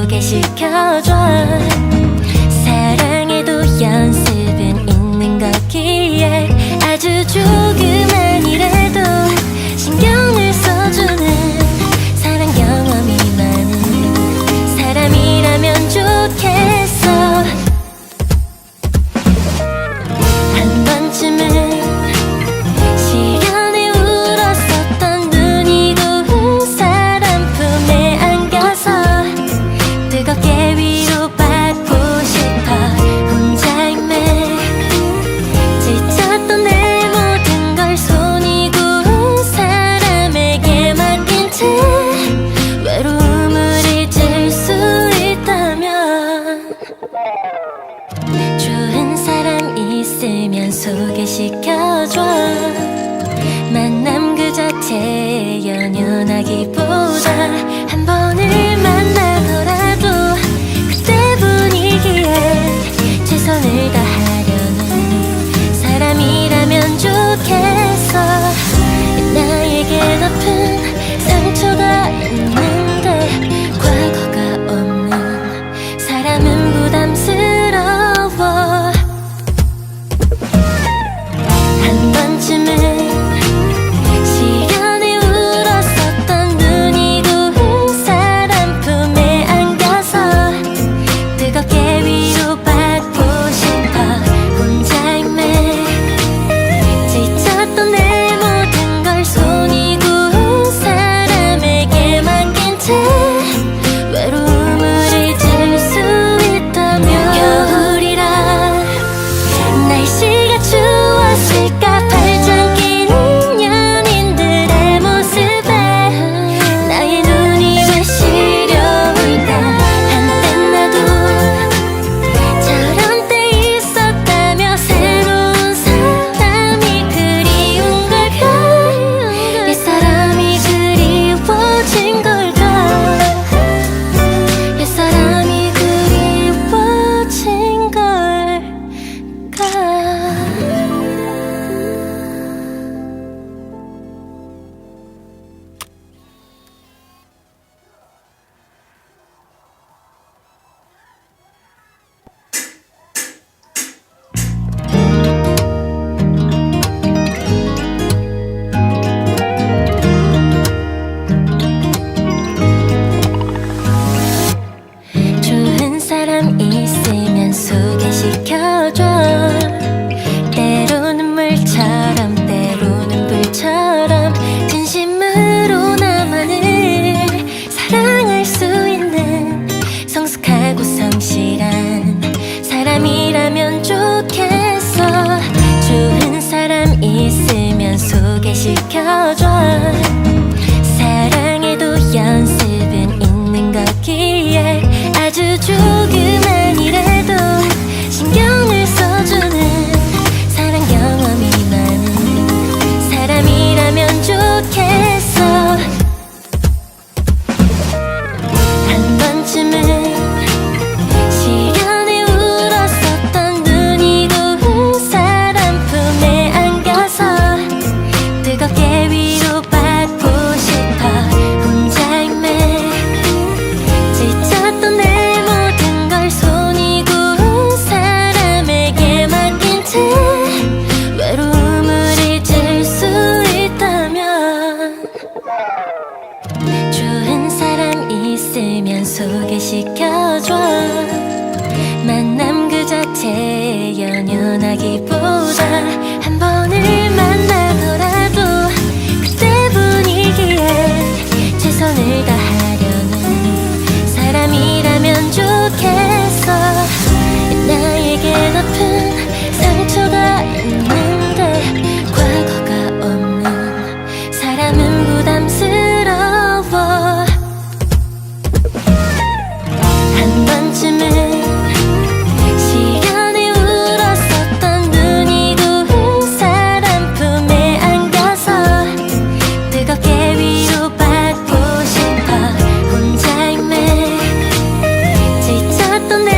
소개시켜줘. 사랑에도 연습은 있는 거기에 아주 조그만이라도 신경을 써주는 사랑 경험이 많은 사람이라면 좋겠어. 한 번쯤은 시련에 울었었던 눈이 고운 사람 품에 안겨서 뜨겁게 위로받고 싶어. 혼자임에 지쳤던 내 모든 걸 손이 고운 사람에게 맡긴 채 외로움을 잊을 수 있다면 좋은 사람 있으면 소개시켜줘. 만남 그 자체에 연연하기보다 한 번을 만나더라도 그때 분위기에 최선을 다하려는 사람이라면 좋겠어. 나에게 높은 상처가 있는데 과거가 없는 사람은 부담스러워. 한 번쯤은 시련에 울었었던 눈이 고운 사람 품에 안겨서 뜨겁게 위로받고 싶어. 혼자임에 지쳤던 내 모든 걸 손이 고운 사람에게 맡긴 채 외로움을 잊을 수 있다면 겨울이라 날씨가 추웠을까. 발장 끼는 연인들의 모습에 나의 눈이 왜 시려울까. 한때 나도 저런 때 있었다며 새로운 사람이 그리운 걸까. 옛사람이 그리워진 걸까. 옛사람이 그리워진 걸까. 좋은 사람 있으면 소개시켜줘. 때로는 물처럼 때로는 불처럼 진심으로 나만을 사랑할 수 있는 성숙하고 성실한 사람이라면 좋겠어. 좋은 사람 있으면 소개시켜줘. 사랑에도 연습은 있는 거기에 아주 조그만이라도 신경을 써주는 사랑 경험이 많은 사람이라면 좋겠어. 한 번쯤은 시련에 울었었던 눈이 고운 사람 품에 안겨서 뜨겁게 위로받고 싶어. 혼자임에 지쳤던 내 모든 걸 손이 고운 사람에게 맡긴 채 외로움을 잊을 수 있다면 좋은 사람 있으면 소개시켜줘. 만남 그 자체에 연연하기보다 한 번을 만나더라도 그때 분위기에 최선을 다하려는 사람이라면 좋겠어. 나에게 높은 상처가 있는데 과거가 없는 사람은 부담스러워. 한 번쯤은 시련에 울었었던 눈이 고운 사람 품에 안겨서 뜨겁게 위로받고 싶어. 혼자임에 지쳤던 내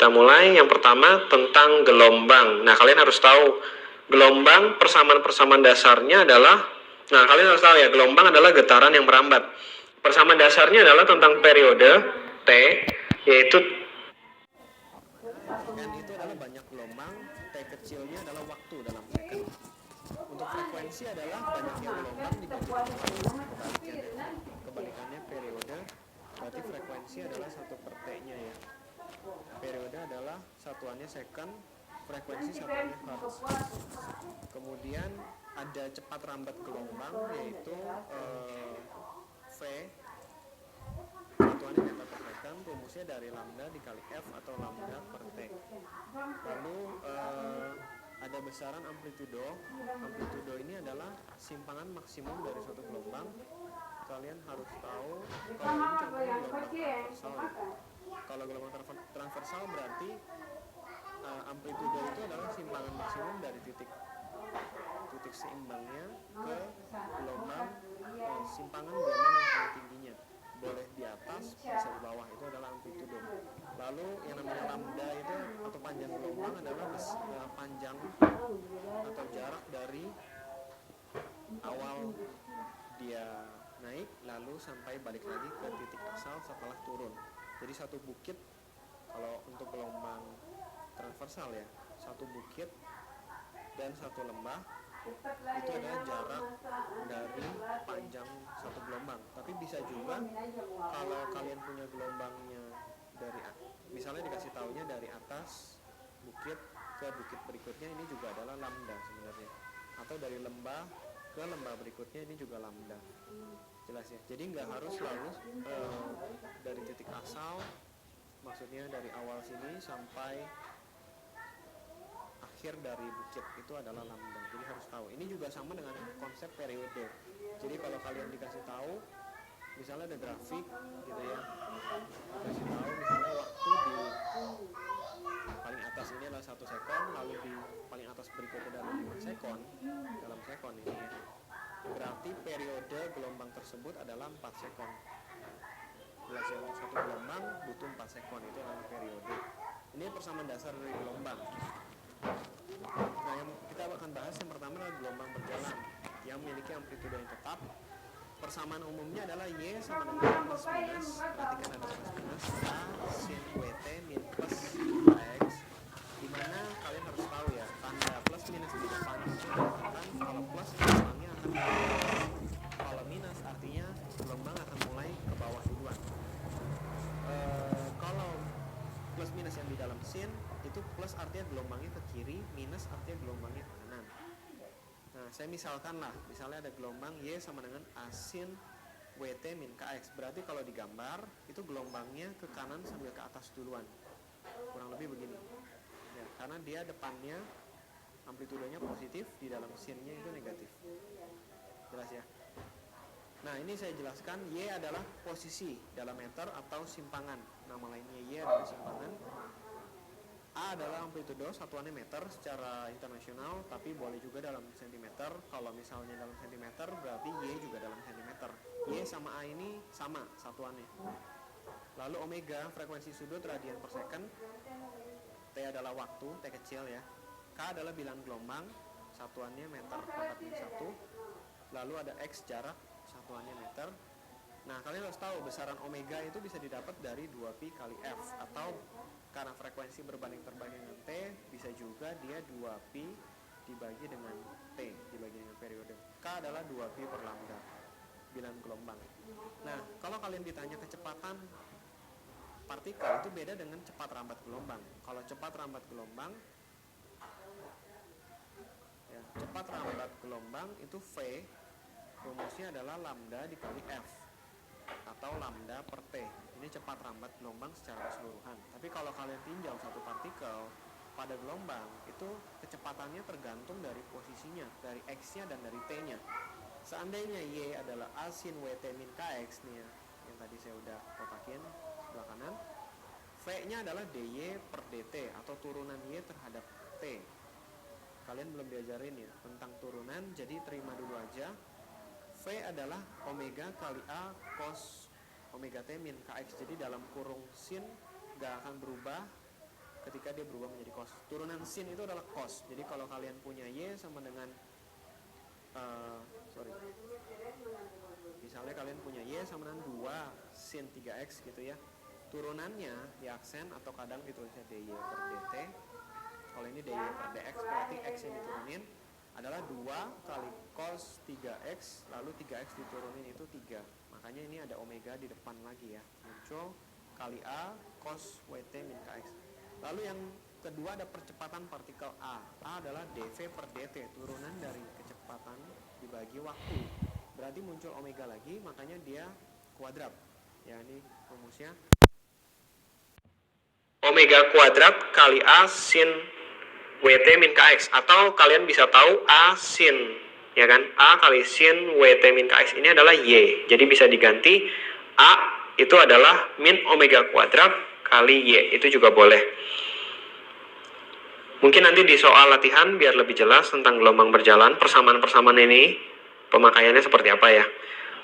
kita mulai. Yang pertama tentang gelombang. Nah, kalian harus tahu gelombang persamaan dasarnya adalah, nah kalian harus tahu ya, gelombang adalah getaran yang merambat. Persamaan dasarnya adalah tentang periode T, yaitu N itu adalah banyak gelombang, T kecilnya adalah waktu dalam second. Untuk frekuensi adalah banyaknya gelombang dibagi dengan waktu. Kebalikannya periode, berarti frekuensi adalah 1/T-nya ya. Periode adalah satuannya second, frekuensi satuannya hertz. Kemudian ada cepat rambat gelombang, yaitu V, satuannya meter per second, rumusnya dari lambda dikali F atau lambda per T. Lalu ada besaran amplitudo. Amplitudo ini adalah simpangan maksimum dari suatu gelombang. Kalian harus tahu kalau ini contohnya gelombang transversal ya. Kalau gelombang transversal berarti amplitudo itu adalah simpangan maksimum dari titik seimbangnya ke gelombang, simpangan gelombang yang paling tingginya. Boleh di atas, bisa di bawah, itu adalah amplitudo. Lalu yang namanya lambda itu atau panjang gelombang adalah panjang atau jarak dari awal dia naik lalu sampai balik lagi ke titik asal setelah turun. Jadi satu bukit, kalau untuk gelombang transversal ya, satu bukit dan satu lembah itu adalah jarak dari panjang satu gelombang. Tapi bisa juga kalau kalian punya gelombangnya dari, misalnya dikasih taunya dari atas bukit ke bukit berikutnya, ini juga adalah lambda sebenarnya. Atau dari lembah ke lembah berikutnya, ini juga lambda. Jelas ya. Jadi nggak harus selalu dari titik asal, maksudnya dari awal sini sampai akhir dari bukit itu adalah lambda. Jadi harus tahu. Ini juga sama dengan konsep periode. Jadi kalau kalian dikasih tahu, misalnya ada grafik gitu ya, dikasih tahu misalnya waktu di paling atas ini adalah 1 sekon, lalu di paling atas berikutnya adalah 5 sekon, dalam sekon ini ya. Berarti periode gelombang tersebut adalah 4 sekon. Jelas ya, satu gelombang butuh 4 sekon, itu adalah periode. Ini persamaan dasar dari gelombang. Nah, yang kita akan bahas yang pertama adalah gelombang berjalan yang memiliki amplitudo yang tetap. Persamaan umumnya adalah Y sama dengan plus minus. Perhatikan ada plus minus A sin WT min plus X, dimana kalian harus tahu ya, tanda plus minus di depan kan kalau plus gelombangnya akan ke atas, kalau minus artinya gelombang akan mulai ke bawah duluan. Kalau plus minus yang di dalam sin itu plus artinya gelombangnya ke kiri, minus artinya gelombangnya ke kanan. Nah, saya misalkan lah, misalnya ada gelombang Y sama dengan A sin WT min KX. Berarti kalau digambar, itu gelombangnya ke kanan sambil ke atas duluan. Kurang lebih begini. Ya, karena dia depannya amplitudonya positif, di dalam sinnya itu negatif. Jelas ya? Nah, ini saya jelaskan, Y adalah posisi dalam meter atau simpangan. Nama lainnya Y adalah simpangan. A adalah amplitudo, satuannya meter secara internasional, tapi boleh juga dalam sentimeter. Kalau misalnya dalam sentimeter, berarti Y juga dalam sentimeter. Y sama A ini sama satuannya. Lalu omega, frekuensi sudut radian per second. T adalah waktu, T kecil ya. K adalah bilangan gelombang, satuannya meter pangkat min 1. Lalu ada X, jarak, satuannya meter. Nah, kalian harus tahu besaran omega itu bisa didapat dari 2pi kali F, atau karena frekuensi berbanding terbalik dengan T, bisa juga dia 2pi dibagi dengan T, dibagi dengan periode. K adalah 2pi per lambda, bilangan gelombang. Nah, kalau kalian ditanya kecepatan partikel, itu beda dengan cepat rambat gelombang. Kalau cepat rambat gelombang, ya, cepat rambat gelombang itu V, rumusnya adalah lambda dikali F, atau lambda per T. Ini cepat rambat gelombang secara keseluruhan. Tapi kalau kalian tinjau satu partikel pada gelombang, itu kecepatannya tergantung dari posisinya, dari X-nya dan dari T-nya. Seandainya Y adalah A sin WT min KX nih ya, yang tadi saya udah kotakin sebelah kanan, V-nya adalah DY per DT atau turunan Y terhadap T. Kalian belum diajarin ya tentang turunan, jadi terima dulu aja. V adalah omega kali A cos omega T min KX. Jadi dalam kurung sin gak akan berubah ketika dia berubah menjadi cos. Turunan sin itu adalah cos. Jadi kalau kalian punya y sama dengan misalnya kalian punya y sama dengan 2 sin 3x gitu ya, turunannya di aksen atau kadang ditulisnya dy per dt. Kalau ini dy per dx berarti x yang diturunin adalah 2 kali cos 3x, lalu 3x diturunin itu 3. Makanya ini ada omega di depan lagi ya, muncul kali a cos wt min kx. Lalu yang kedua ada percepatan partikel a. A adalah dv per dt, turunan dari kecepatan dibagi waktu. Berarti muncul omega lagi, makanya dia kuadrat. Ya, ini rumusnya. Omega kuadrat kali a sin wt min kx, atau kalian bisa tahu a sin, ya kan? A kali sin wt min kx ini adalah y. Jadi bisa diganti a itu adalah min omega kuadrat kali y. Itu juga boleh. Mungkin nanti di soal latihan biar lebih jelas tentang gelombang berjalan, persamaan-persamaan ini pemakaiannya seperti apa ya.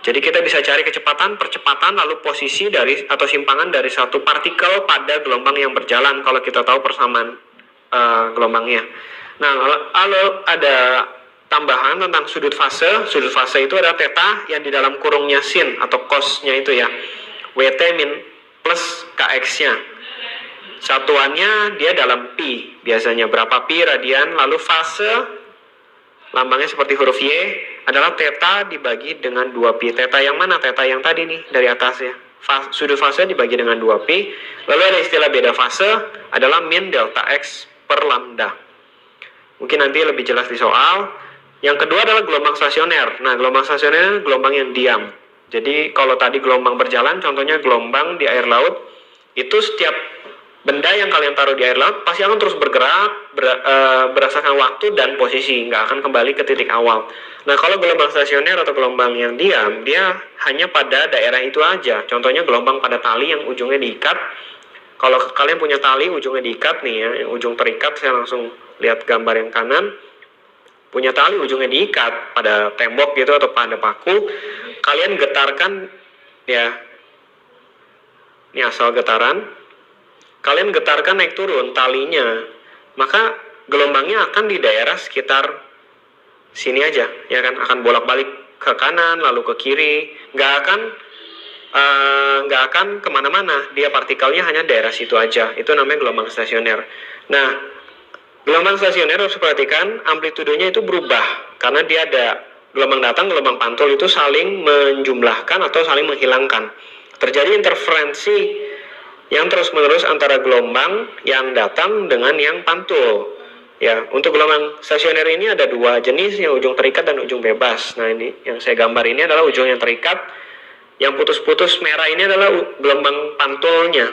Jadi kita bisa cari percepatan, lalu posisi dari atau simpangan dari satu partikel pada gelombang yang berjalan kalau kita tahu persamaan gelombangnya. Nah, lalu ada tambahan tentang sudut fase. Sudut fase itu ada theta yang di dalam kurungnya sin atau cosnya itu ya, wt min plus kx-nya. Satuannya dia dalam pi, biasanya berapa pi radian. Lalu fase, lambangnya seperti huruf Y, adalah theta dibagi dengan 2pi. Theta yang mana? Theta yang tadi nih, dari atas ya. Sudut fase dibagi dengan 2pi. Lalu ada istilah beda fase, adalah min delta x per lambda. Mungkin nanti lebih jelas di soal. Yang kedua adalah gelombang stasioner. Nah, gelombang stasioner gelombang yang diam. Jadi kalau tadi gelombang berjalan, contohnya gelombang di air laut, itu setiap benda yang kalian taruh di air laut pasti akan terus bergerak berdasarkan waktu dan posisi, nggak akan kembali ke titik awal. Nah, kalau gelombang stasioner atau gelombang yang diam, dia hanya pada daerah itu aja. Contohnya gelombang pada tali yang ujungnya diikat. Kalau kalian punya tali ujungnya diikat nih ya, yang ujung terikat, saya langsung lihat gambar yang kanan. Punya tali ujungnya diikat pada tembok gitu atau pada paku, kalian getarkan ya. Ini asal getaran. Kalian getarkan naik turun talinya, maka gelombangnya akan di daerah sekitar sini aja, ya kan, akan bolak-balik ke kanan lalu ke kiri, nggak akan kemana-mana. Dia partikelnya hanya daerah situ aja. Itu namanya gelombang stasioner. Nah, gelombang stasioner harus perhatikan amplitudenya itu berubah karena dia ada gelombang datang, gelombang pantul itu saling menjumlahkan atau saling menghilangkan. Terjadi interferensi yang terus-menerus antara gelombang yang datang dengan yang pantul. Ya, untuk gelombang stasioner ini ada 2 jenis, yang ujung terikat dan ujung bebas. Nah, ini yang saya gambar ini adalah ujung yang terikat. Yang putus-putus merah ini adalah gelombang pantulnya.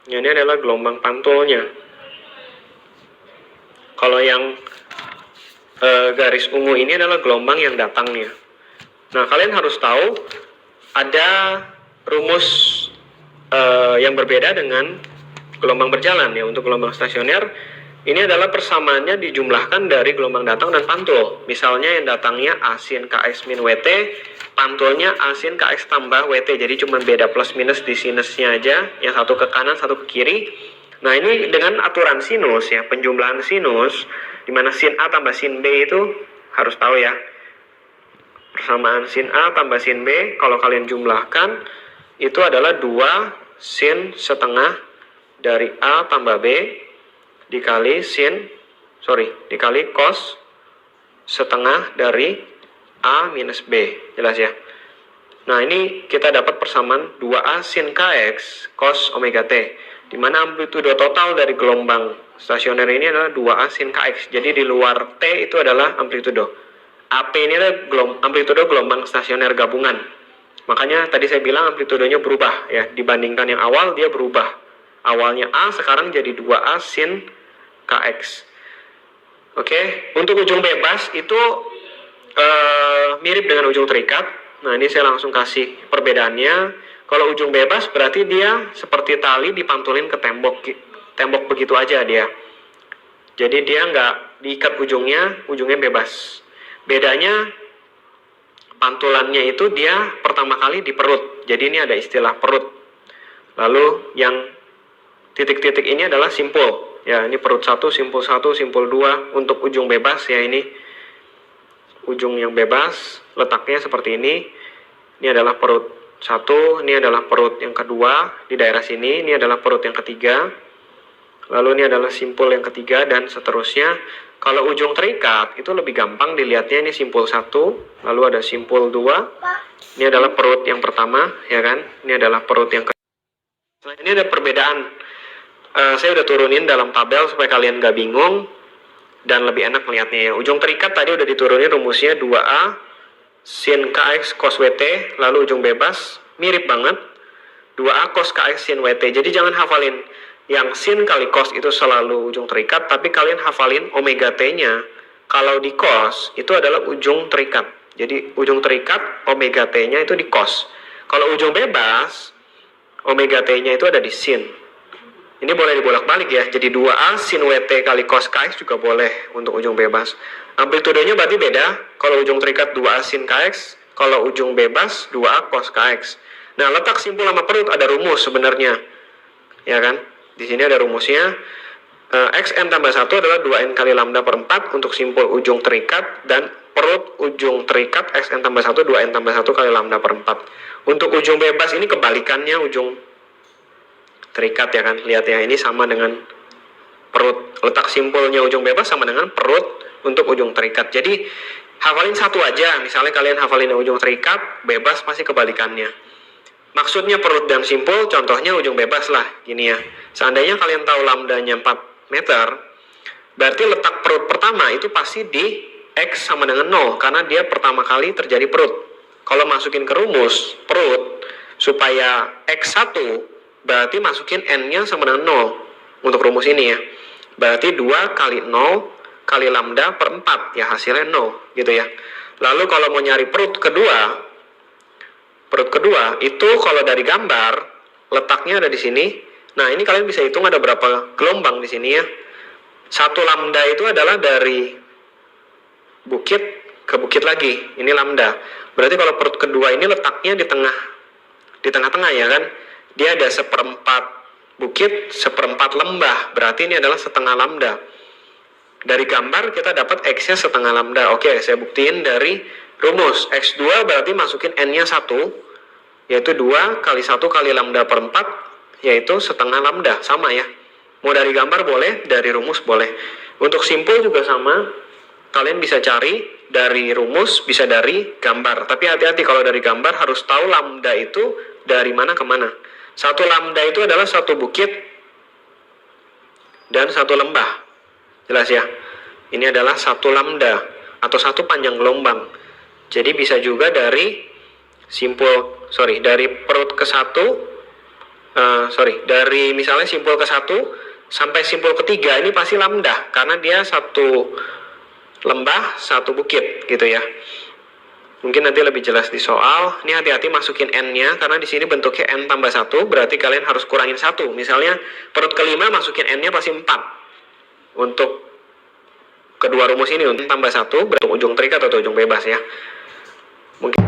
Ini adalah gelombang pantulnya. Kalau yang garis ungu ini adalah gelombang yang datangnya. Nah, kalian harus tahu ada rumus yang berbeda dengan gelombang berjalan ya. Untuk gelombang stasioner ini adalah persamaannya dijumlahkan dari gelombang datang dan pantul. Misalnya yang datangnya A sin kx min wt, pantulnya A sin kx tambah wt. Jadi cuma beda plus minus di sinusnya aja, yang satu ke kanan satu ke kiri. Nah, ini dengan aturan sinus ya, penjumlahan sinus, dimana sin A tambah sin B itu harus tahu ya. Persamaan sin A tambah sin B kalau kalian jumlahkan itu adalah 2 sin setengah dari A tambah B dikali cos setengah dari A minus B. Jelas ya? Nah, ini kita dapat persamaan 2A sin kx cos omega t, di mana amplitudo total dari gelombang stasioner ini adalah 2A sin kx. Jadi di luar T itu adalah amplitudo. AP ini adalah amplitudo gelombang stasioner gabungan. Makanya tadi saya bilang amplitudonya berubah ya, dibandingkan yang awal dia berubah. Awalnya A sekarang jadi 2A sin kx. Oke, untuk ujung bebas itu mirip dengan ujung terikat. Nah, ini saya langsung kasih perbedaannya. Kalau ujung bebas berarti dia seperti tali dipantulin ke tembok begitu aja dia. Jadi dia nggak diikat ujungnya bebas. Bedanya pantulannya itu dia pertama kali di perut. Jadi ini ada istilah perut. Lalu yang titik-titik ini adalah simpul. Ya, ini perut 1, simpul 1, simpul 2. Untuk ujung bebas ya, ini ujung yang bebas, letaknya seperti ini. Ini adalah perut 1, ini adalah perut yang kedua di daerah sini, ini adalah perut yang ketiga. Lalu ini adalah simpul yang ketiga dan seterusnya. Kalau ujung terikat itu lebih gampang dilihatnya, ini simpul 1, lalu ada simpul 2. Ini adalah perut yang pertama, ya kan? Ini adalah perut yang kedua. Nah, ini ada perbedaan. Saya udah turunin dalam tabel supaya kalian gak bingung dan lebih enak melihatnya ya. Ujung terikat tadi udah diturunin rumusnya 2A sin KX cos WT, lalu ujung bebas mirip banget 2A cos KX sin WT. Jadi jangan hafalin yang sin kali cos itu selalu ujung terikat, tapi kalian hafalin omega T-nya. Kalau di cos itu adalah ujung terikat. Jadi ujung terikat omega T-nya itu di cos. Kalau ujung bebas omega T-nya itu ada di sin. Ini boleh dibolak-balik ya, jadi 2A sin WT kali cos KX juga boleh untuk ujung bebas. Amplitudenya berarti beda, kalau ujung terikat 2A sin KX, kalau ujung bebas 2A cos KX. Nah, letak simpul sama perut ada rumus sebenarnya, ya kan? Di sini ada rumusnya, XN tambah 1 adalah 2N kali lambda per 4 untuk simpul ujung terikat, dan perut ujung terikat XN tambah 1, 2N tambah 1 kali lambda per 4. Untuk ujung bebas ini kebalikannya ujung terikat ya kan, lihat ya, ini sama dengan perut, letak simpulnya ujung bebas sama dengan perut untuk ujung terikat. Jadi hafalin satu aja, misalnya kalian hafalin yang ujung terikat, bebas pasti kebalikannya. Maksudnya perut dan simpul, contohnya ujung bebas lah, gini ya. Seandainya kalian tahu lambdanya 4 meter, berarti letak perut pertama itu pasti di X sama dengan 0, karena dia pertama kali terjadi perut. Kalau masukin ke rumus perut, supaya X1, berarti masukin N-nya sama dengan 0 untuk rumus ini ya. Berarti 2 kali 0 kali lambda per 4, ya hasilnya 0 gitu ya. Lalu kalau mau nyari perut kedua itu kalau dari gambar letaknya ada di sini. Nah, ini kalian bisa hitung ada berapa gelombang di sini ya. 1 lambda itu adalah dari bukit ke bukit lagi. Ini lambda. Berarti kalau perut kedua ini letaknya di tengah-tengah ya kan. Dia ada 1/4 bukit, 1/4 lembah. Berarti ini adalah setengah lambda. Dari gambar kita dapat X-nya setengah lambda. Oke, saya buktiin dari rumus. X2 berarti masukin N-nya 1, yaitu 2 kali 1 kali lambda per 4, yaitu setengah lambda. Sama ya. Mau dari gambar boleh, dari rumus boleh. Untuk simpul juga sama. Kalian bisa cari dari rumus, bisa dari gambar. Tapi hati-hati kalau dari gambar harus tahu lambda itu dari mana ke mana. 1 lambda itu adalah 1 bukit dan 1 lembah. Jelas ya? Ini adalah 1 lambda atau 1 panjang gelombang. Jadi bisa juga dari dari perut ke 1, dari misalnya simpul ke 1 sampai simpul ketiga ini pasti lambda, karena dia 1 lembah, 1 bukit gitu ya. Mungkin nanti lebih jelas di soal. Ini hati-hati masukin N-nya, karena di sini bentuknya N tambah 1, berarti kalian harus kurangin 1. Misalnya perut kelima masukin N-nya pasti 4. Untuk kedua rumus ini, N tambah 1 berarti ujung terikat atau ujung bebas ya. Mungkin